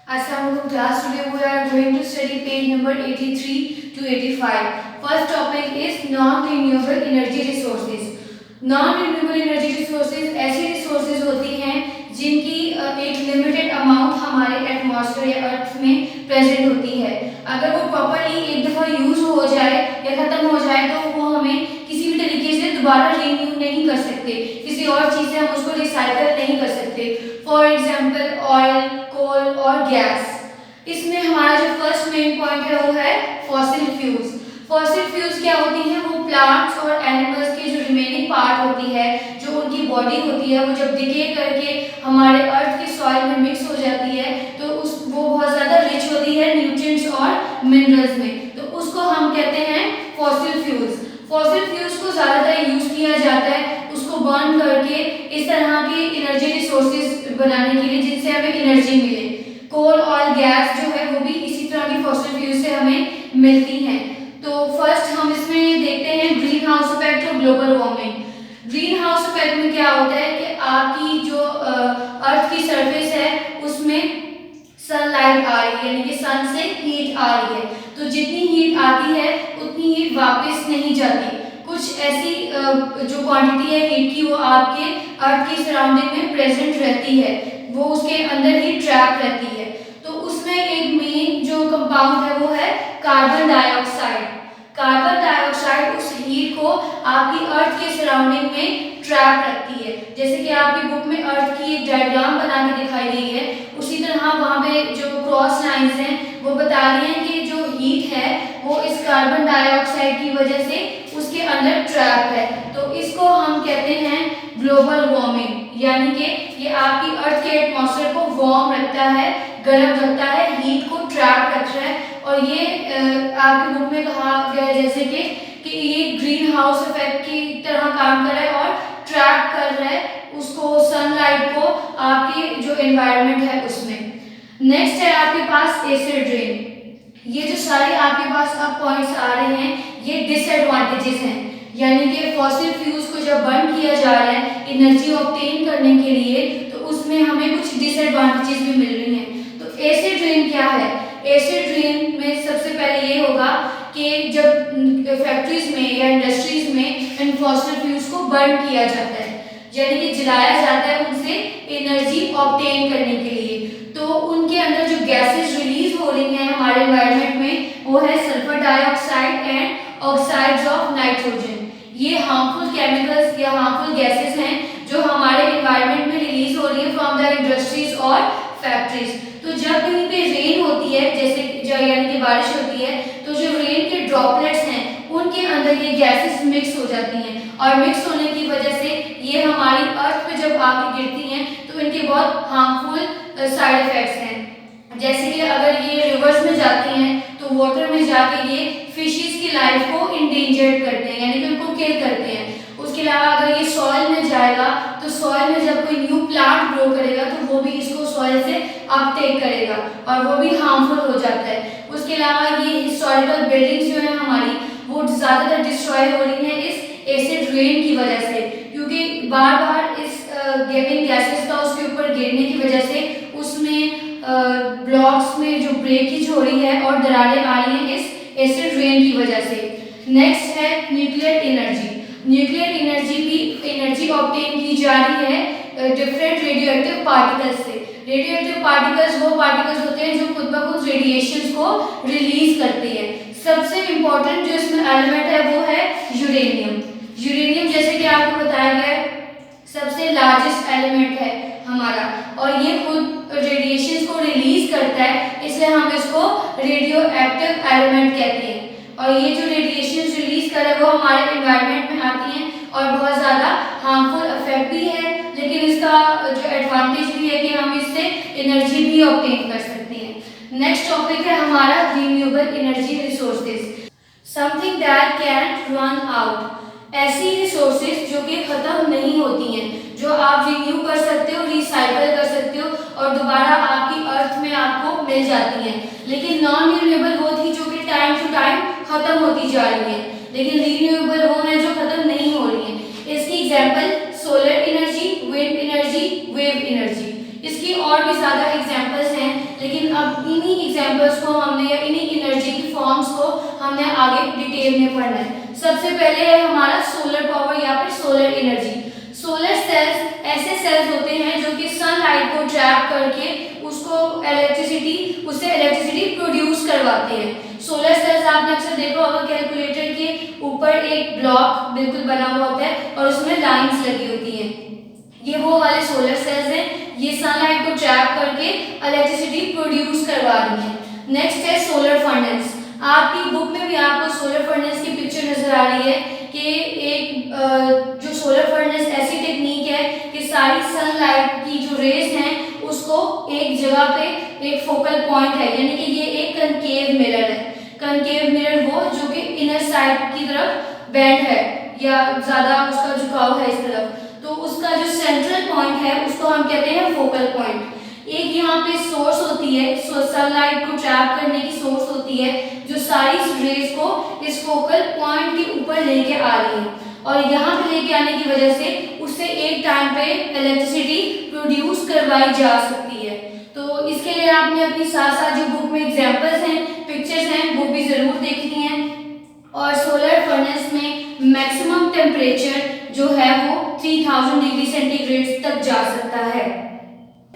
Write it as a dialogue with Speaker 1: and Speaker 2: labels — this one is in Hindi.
Speaker 1: Assalamualaikum class. Today we are going to study page number 83 to 85. First topic is non-renewable energy resources. Non-renewable energy resources ऐसी resources होती हैं जिनकी एक लिमिटेड अमाउंट हमारे एटमॉस्फेयर या अर्थ में प्रेजेंट होती है। अगर वो प्रॉपरली एक दफ़ा यूज हो जाए या ख़त्म हो जाए तो वो हमें किसी भी तरीके से दोबारा रीन्यू नहीं कर सकते, किसी और चीज़ से हम उसको रिसाइकल नहीं कर सकते। फॉर एग्जाम्पल ऑयल, कोल और गैस। इसमें हमारा जो फर्स्ट मेन पॉइंट है वो है फॉसिल फ्यूल्स। फॉसिल फ्यूल्स क्या होती हैं? वो प्लांट्स और एनिमल्स की जो रिमेनिंग पार्ट होती है, जो उनकी बॉडी होती है, वो जब डिके करके हमारे अर्थ की सॉइल में मिक्स हो जाती है तो वो बहुत ज़्यादा रिच होती है न्यूट्रिएंट्स और मिनरल्स में, तो उसको हम कहते हैं फॉसिल फ्यूल्स। फॉसिल फ्यूल्स को ज़्यादातर यूज़ किया जाता है उसको बर्न करके इस तरह की एनर्जी रिसोर्सेज बनाने के लिए जिनसे हमें एनर्जी मिले। कोल और गैस जो है वो भी इसी तरह की फॉसिल फ्यूल से हमें मिलती हैं। तो फर्स्ट हम इसमें देखते हैं ग्रीन हाउस इफेक्ट और global warming. Green house effect में क्या होता है कि आपकी जो अर्थ की सरफेस है उसमें सनलाइट आ रही है, यानी कि सन से हीट आ रही है, तो जितनी हीट आती है उतनी हीट वापस नहीं जाती। कुछ ऐसी जो क्वांटिटी है हीट की वो आपके अर्थ की सराउंडिंग में प्रेजेंट रहती है, वो उसके अंदर ही ट्रैप रहती है। तो उसमें एक मेन जो कंपाउंड है वो है कार्बन डाइऑक्साइड। कार्बन डाइऑक्साइड उस हीट को आपकी अर्थ के सराउंडिंग में ट्रैप रखती है। जैसे कि आपकी बुक में अर्थ की एक डायग्राम बना के दिखाई गई है, उसी तरह वहाँ पे जो क्रॉस लाइंस हैं वो बता रही हैं कि जो हीट है वो इस कार्बन डाइऑक्साइड की वजह से उसके अंदर ट्रैप है। तो इसको हम कहते हैं ग्लोबल वार्मिंग, यानी कि ये आपकी अर्थ के एटमॉस्फेयर को वार्म रखता है, गर्म रखता है, हीट को ट्रैप रख रहा है। और ये आपकी बुक में कहा गया है जैसे कि ये ग्रीन हाउस इफेक्ट की तरह काम कर रहा है और ट्रैप कर रहा है उसको, सनलाइट को आपकी जो एनवायरनमेंट है उसमें। नेक्स्ट है आपके पास एसिड रेन। ये जो सारे आपके पास अब पॉइंट्स आ रहे हैं ये डिसएडवांटेजेस हैं, यानी कि फॉसिल फ्यूल्स को जब बर्न किया जा रहा है एनर्जी ऑब्टेन करने के लिए तो उसमें हमें कुछ डिसएडवांटेजेस भी मिल रही हैं। तो एसिड रेन क्या है? एसिड रेन में सबसे पहले ये होगा कि जब फैक्ट्रीज में या इंडस्ट्रीज में इन फॉसिल फ्यूल्स को बर्न किया जाता है, यानी कि जलाया जाता है उनसे एनर्जी ऑब्टेन करने के लिए, तो उनके अंदर जो गैसेस रिलीज हो रही हैं हमारे एनवायरनमेंट में वो है sulphur dioxide and oxides of nitrogen. ये हार्मफुल केमिकल्स या हार्मफुल गैसेस हैं जो हमारे एनवायरनमेंट में रिलीज हो रही है फ्रॉम द इंडस्ट्रीज और फैक्ट्रीज। तो जब कहीं पे रेन होती है, जैसे यानी कि बारिश होती है, तो जो रेन के ड्रॉपलेट्स हैं उनके अंदर ये गैसेस मिक्स हो जाती हैं और मिक्स होने की वजह से ये हमारी अर्थ पे जब आके गिरती हैं तो इनके बहुत हार्मफुल साइड इफेक्ट्स हैं। जैसे कि अगर ये रिवर्स में जाती हैं तो वाटर में जाके ये फिशेस की लाइफ को इंडेंजर्ड करते हैं, यानी कि उनको किल करते हैं। उसके अलावा अगर ये सॉइल में जाएगा तो सॉइल में जब कोई न्यू प्लांट ग्रो करेगा तो वो भी इसको सॉइल से अपटेक करेगा और वो भी हार्मफुल हो जाता है। उसके अलावा ये हिस्टोरिकल बिल्डिंग्स जो है हमारी वो ज़्यादातर डिस्ट्रॉय हो रही हैं इस एसिड रेन की वजह से, क्योंकि बार बार इस गेमिंग गैसेस का उसके ऊपर गिरने की वजह से उसमें ब्लॉक्स में जो ब्रेकेज हो रही है और दरारें आ रही हैं इस एसिड रेन की वजह से। नेक्स्ट है न्यूक्लियर एनर्जी। न्यूक्लियर एनर्जी भी एनर्जी ऑब्टेन की जा रही है डिफरेंट रेडियोएक्टिव पार्टिकल्स से। रेडियोएक्टिव पार्टिकल्स वो पार्टिकल्स होते हैं जो खुद ब खुद रेडिएशन को रिलीज करते हैं। सबसे इम्पोर्टेंट जो इसमें एलिमेंट है वो है यूरेनियम। यूरेनियम जैसे कि आपको बताया गया है सबसे लार्जेस्ट एलिमेंट है हमारा और ये खुद रेडिएशन को रिलीज करता है, इसलिए हम इसको रेडियो एक्टिव एलिमेंट कहते हैं। और ये जो रेडिएशन रिलीज कर है वो हमारे एनवायरनमेंट में आती हैं और बहुत ज़्यादा हार्मफुल इफेक्ट भी है, लेकिन इसका जो एडवांटेज भी है कि हम इससे एनर्जी भी ऑब्टेन कर सकते हैं। नेक्स्ट टॉपिक है हमारा renewable energy resources. Something that can run out. ऐसी रिसोर्सेज जो कि ख़त्म नहीं होती हैं, जो आप रिन्यू कर सकते हो, रिसाइकल कर सकते हो और दोबारा आपकी अर्थ में आपको मिल जाती हैं। लेकिन नॉन रिन्यूएबल वो थी जो कि टाइम टू टाइम ख़त्म होती जा रही है, लेकिन रिन्यूएबल वो है जो ख़त्म नहीं हो रही है। इसकी example solar energy, wind energy, wave energy. इसकी और भी ज़्यादा एग्जाम्पल्स हैं लेकिन लेकिन अब इन्हीं एग्जांपल्स को हमने या इन्हीं एनर्जी की फॉर्म्स को हमने आगे डिटेल में पढ़ना है। सबसे पहले है हमारा सोलर पावर या फिर सोलर एनर्जी। सोलर सेल्स ऐसे सेल्स होते हैं जो कि सनलाइट को ट्रैप करके उससे इलेक्ट्रिसिटी प्रोड्यूस करवाते हैं। सोलर सेल्स आपने अक्सर देखा होगा कैलकुलेटर के ऊपर एक ब्लॉक बिल्कुल बना हुआ होता है और उसमें लाइंस लगी होती हैं, ये वो वाले सोलर सेल्स हैं। ये सनलाइट को ट्रैप करके इलेक्ट्रिसिटी प्रोड्यूस करवा रही है। नेक्स्ट है सोलर फर्नेस। आपकी बुक में भी आपको सोलर फर्नेस की पिक्चर नजर आ रही है कि एक जो सोलर फर्नेस ऐसी टेक्निक है कि सारी सनलाइट की जो रेज हैं उसको एक जगह पे एक फोकल पॉइंट है, यानी कि ये एक कनकेव मिरर है। कनकेव मिरर वो जो कि इनर साइड की तरफ बेंड है या ज्यादा उसका झुकाव है इस तरफ, तो उसका जो सेंट्रल पॉइंट है उसको हम कहते हैं फोकल पॉइंट। एक यहाँ पे सोर्स होती है, सनलाइट को ट्रैप करने की सोर्स होती है जो सारी रेज को इस फोकल पॉइंट के ऊपर लेके आ रही है, और यहाँ पे लेके आने की वजह से उससे एक टाइम पे इलेक्ट्रिसिटी प्रोड्यूस करवाई जा सकती है। तो इसके लिए आपने अपनी साथ साथ जो बुक में एग्जांपल्स हैं, पिक्चर्स हैं, वो भी जरूर देखनी है। और सोलर फर्नेस में मैक्सिमम टेम्परेचर जो है वो 3000 डिग्री सेंटीग्रेड तक जा सकता है।